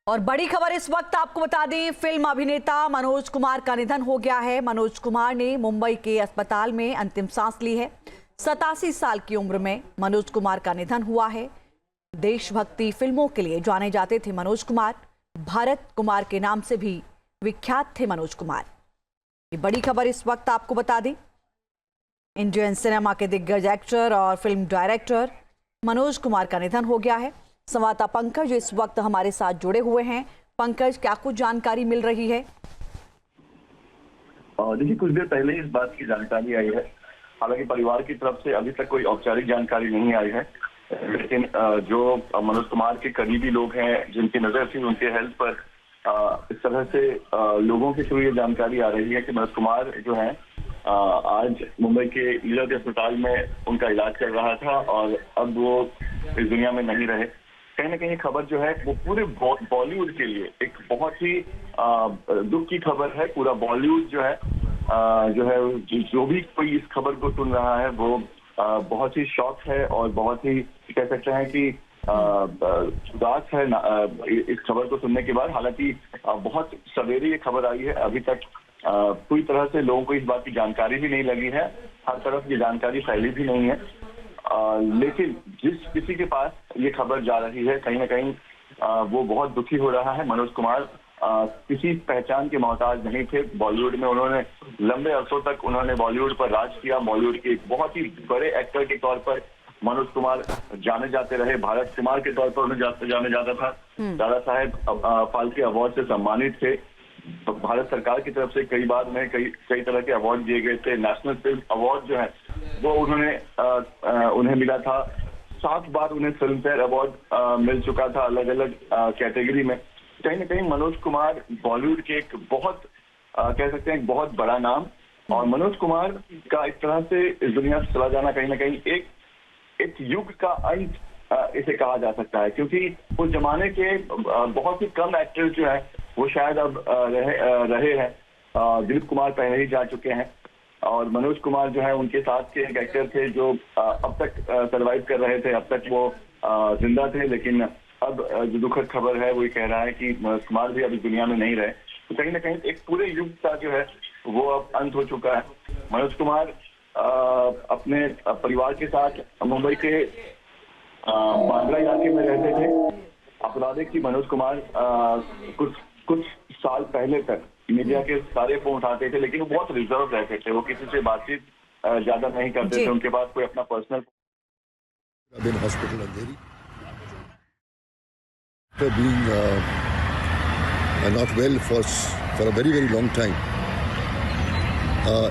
और बड़ी खबर इस वक्त आपको बता दें, फिल्म अभिनेता मनोज कुमार का निधन हो गया है। मनोज कुमार ने मुंबई के अस्पताल में अंतिम सांस ली है। 87 साल की उम्र में मनोज कुमार का निधन हुआ है। देशभक्ति फिल्मों के लिए जाने जाते थे मनोज कुमार। भारत कुमार के नाम से भी विख्यात थे मनोज कुमार। ये बड़ी खबर इस वक्त आपको बता दें, इंडियन सिनेमा के दिग्गज एक्टर और फिल्म डायरेक्टर मनोज कुमार का निधन हो गया है। संवाददाता पंकज इस वक्त हमारे साथ जुड़े हुए हैं। पंकज, क्या कुछ जानकारी मिल रही है? देखिए, कुछ देर पहले इस बात की जानकारी आई है। हालांकि परिवार की तरफ से अभी तक कोई औपचारिक जानकारी नहीं आई है, लेकिन जो मनोज कुमार के करीबी लोग हैं, जिनकी नजर थी उनके हेल्थ पर, इस तरह से लोगों के थ्रू ये जानकारी आ रही है कि मनोज कुमार जो है आज मुंबई के ईलाज अस्पताल में उनका इलाज चल रहा था और अब वो इस दुनिया में नहीं रहे। कहीं ना कहीं खबर जो है वो पूरे बॉलीवुड के लिए एक बहुत ही दुख की खबर है। पूरा बॉलीवुड जो है जो भी कोई इस खबर को सुन रहा है वो बहुत ही शॉक है और बहुत ही कह सकते हैं कि उदास है इस खबर को सुनने के बाद। हालांकि बहुत सवेरे ये खबर आई है, अभी तक पूरी तरह से लोगों को इस बात की जानकारी भी नहीं लगी है। हर तरफ ये जानकारी फैली भी नहीं है, लेकिन जिस किसी के पास ये खबर जा रही है कहीं ना कहीं वो बहुत दुखी हो रहा है। मनोज कुमार किसी पहचान के मोहताज नहीं थे। बॉलीवुड में उन्होंने लंबे अरसों तक बॉलीवुड पर राज किया। बॉलीवुड के एक बहुत ही बड़े एक्टर के तौर पर मनोज कुमार जाने जाते रहे। भारत कुमार के तौर पर उन्हें जाने जाता था। दादा साहेब फाल्के अवार्ड से सम्मानित थे। भारत सरकार की तरफ से कई बार उन्हें कई तरह के अवार्ड दिए गए थे। नेशनल फिल्म अवार्ड जो है वो उन्हें मिला था। 7 बार उन्हें फिल्म फेयर अवार्ड मिल चुका था अलग अलग कैटेगरी में। कहीं ना कहीं मनोज कुमार बॉलीवुड के एक बहुत कह सकते हैं एक बहुत बड़ा नाम, और मनोज कुमार का इस तरह से इस दुनिया से चला जाना कहीं ना कहीं एक युग का अंत इसे कहा जा सकता है, क्योंकि उस जमाने के बहुत ही कम एक्टर्स जो है वो शायद अब रहे हैं। दिलीप कुमार पहले ही जा चुके हैं और मनोज कुमार जो है उनके साथ के एक एक्टर थे जो अब तक सरवाइव कर रहे थे। अब तक वो जिंदा थे, लेकिन अब जो दुखद खबर है वो ये कह रहा है कि मनोज कुमार भी अभी दुनिया में नहीं रहे। तो कहीं ना कहीं एक पूरे युग का जो है वो अब अंत हो चुका है। मनोज कुमार अपने परिवार के साथ मुंबई के बांद्रा इलाके में रहते थे। बता दें कि मनोज कुमार कुछ साल पहले तक मीडिया के सारे फोन उठाते थे, लेकिन वो बहुत रिजर्व रहते थे। वो किसी से बातचीत ज्यादा नहीं करते थे। उनके पास कोई अपना personal hospital Andheri being not well for a very long time.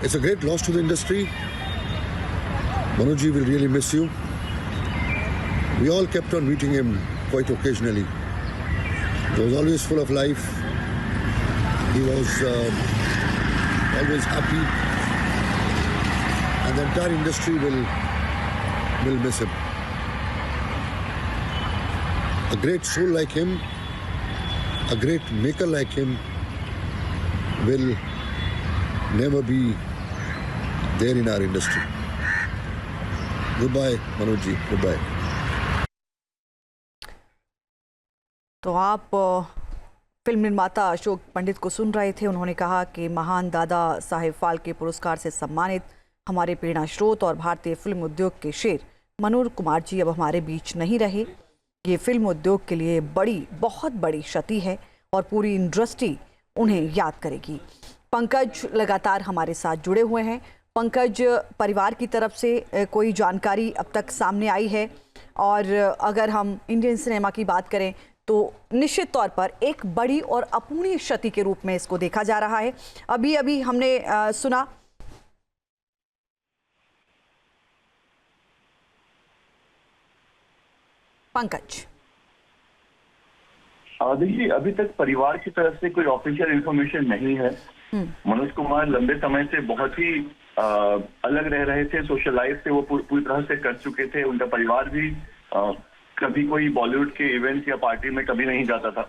It's a great loss to the industry. Manojji will really miss you. We all kept on meeting him quite occasionally. He was always full of life. He was always happy, and the entire industry will miss him. A great soul like him, a great maker like him will never be there in our industry. Goodbye, Manoj ji. Goodbye. तो आप film निर्माता अशोक पंडित को सुन रहे थे। उन्होंने कहा कि महान दादा साहेब फाल्के पुरस्कार से सम्मानित हमारे प्रेरणा स्रोत और भारतीय फिल्म उद्योग के शेर मनोज कुमार जी अब हमारे बीच नहीं रहे। ये फिल्म उद्योग के लिए बहुत बड़ी क्षति है और पूरी इंडस्ट्री उन्हें याद करेगी। पंकज लगातार हमारे साथ जुड़े हुए हैं। पंकज, परिवार की तरफ से कोई जानकारी अब तक सामने आई है? और अगर हम इंडियन सिनेमा की बात करें तो निश्चित तौर पर एक बड़ी और अपूर्णीय क्षति के रूप में इसको देखा जा रहा है। अभी हमने सुना। पंकज, देखिए, अभी तक परिवार की तरफ से कोई ऑफिशियल इंफॉर्मेशन नहीं है। मनोज कुमार लंबे समय से बहुत ही अलग रह रहे थे। सोशल लाइफ से वो पूरी तरह से कर चुके थे। उनका परिवार भी कभी कोई बॉलीवुड के इवेंट या पार्टी में कभी नहीं जाता था।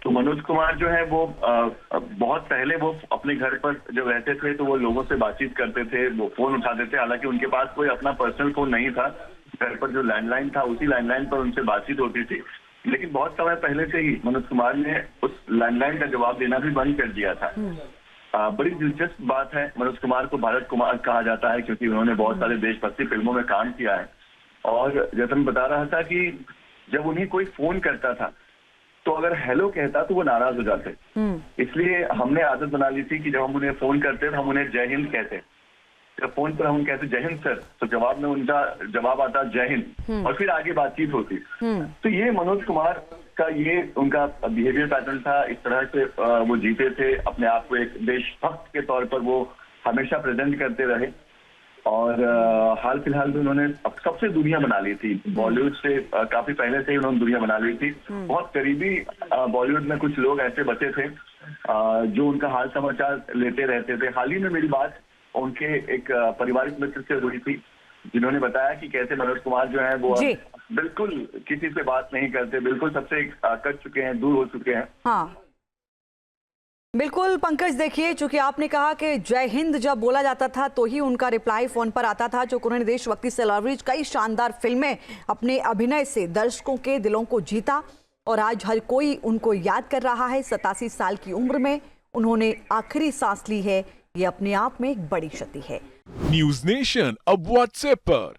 तो मनोज कुमार जो है वो बहुत पहले वो अपने घर पर जब रहते थे तो वो लोगों से बातचीत करते थे, वो फोन उठाते थे। हालांकि उनके पास कोई अपना पर्सनल फोन नहीं था। घर पर जो लैंडलाइन था उसी लैंडलाइन पर उनसे बातचीत होती थी। लेकिन बहुत समय पहले से ही मनोज कुमार ने उस लैंडलाइन का जवाब देना भी बंद कर दिया था। बड़ी दिलचस्प बात है, मनोज कुमार को भारत कुमार कहा जाता है क्योंकि उन्होंने बहुत सारे देशभक्ति फिल्मों में काम किया है। और जैसे मैं बता रहा था कि जब उन्हें कोई फोन करता था तो अगर हेलो कहता तो वो नाराज हो जाते। इसलिए हमने आदत बना ली थी कि जब हम उन्हें फोन करते तो हम उन्हें जय हिंद कहते। जब फोन पर हम कहते जय हिंद सर, तो जवाब में उनका जवाब आता जय हिंद, और फिर आगे बातचीत होती। तो ये मनोज कुमार का ये उनका बिहेवियर पैटर्न था। इस तरह से वो जीते थे अपने आप को, एक देशभक्त के तौर पर वो हमेशा प्रेजेंट करते रहे। और हाल फिलहाल में उन्होंने अब सबसे दुनिया बना ली थी। बॉलीवुड से काफी पहले से ही उन्होंने दुनिया बना ली थी। बहुत करीबी बॉलीवुड में कुछ लोग ऐसे बचे थे जो उनका हाल समाचार लेते रहते थे। हाल ही में मेरी बात उनके एक पारिवारिक मित्र से हुई थी, जिन्होंने बताया कि कैसे मनोज कुमार जो है वो बिल्कुल किसी से बात नहीं करते, बिल्कुल सबसे कट चुके हैं, दूर हो चुके हैं। हाँ बिल्कुल पंकज, देखिए चूंकि आपने कहा कि जय हिंद जब बोला जाता था तो ही उनका रिप्लाई फोन पर आता था। जो उन्होंने देशभक्ति से लवरेज कई शानदार फिल्में अपने अभिनय से दर्शकों के दिलों को जीता और आज हर कोई उनको याद कर रहा है। 87 साल की उम्र में उन्होंने आखिरी सांस ली है, ये अपने आप में एक बड़ी क्षति है। न्यूज नेशन अब व्हाट्सएप पर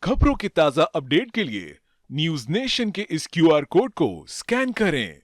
खबरों के ताजा अपडेट के लिए न्यूज नेशन के इस QR कोड को स्कैन करें।